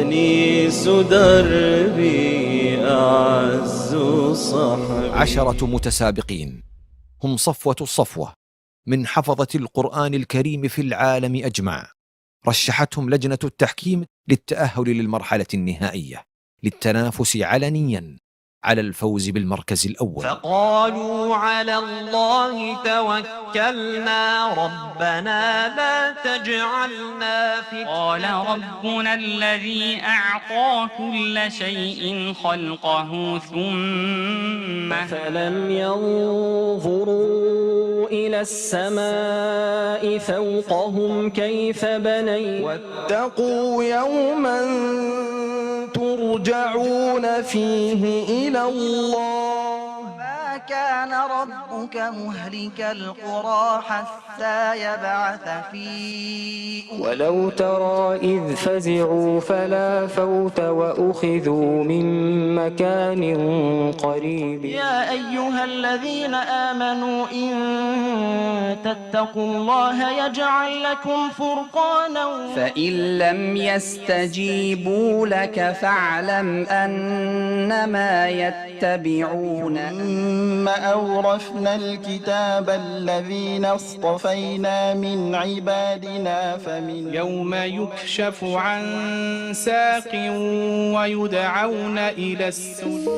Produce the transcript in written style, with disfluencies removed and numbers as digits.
أنيس دربي أعز صحبي. 10 متسابقين هم صفوة الصفوة من حفظة القرآن الكريم في العالم أجمع، رشحتهم لجنة التحكيم للتأهل للمرحلة النهائية للتنافس علنيا على الفوز بالمركز الأول. فقالوا على الله توكلنا ربنا لا تجعلنا فتنة. قال ربنا الذي أعطى كل شيء خلقه ثم فلم ينظروا إلى السماء فوقهم كيف بنينا واتقوا يوما ترجعون فيه إلى الله. ما كان ربك مهلك القرى حتى يبعث في ولو ترى إذ فزعوا فلا فوت وأخذوا من مكان قريب. يا أيها الذين آمنوا إن تتقوا الله يجعل لكم فرقانا. فإن لم يستجيبوا لك فاعلم أنما يتبعون. ثم أورثنا الكتاب الذين اصطفينا من عبادنا فمن يوم يكشف عن ساق ويدعون إلى السجود.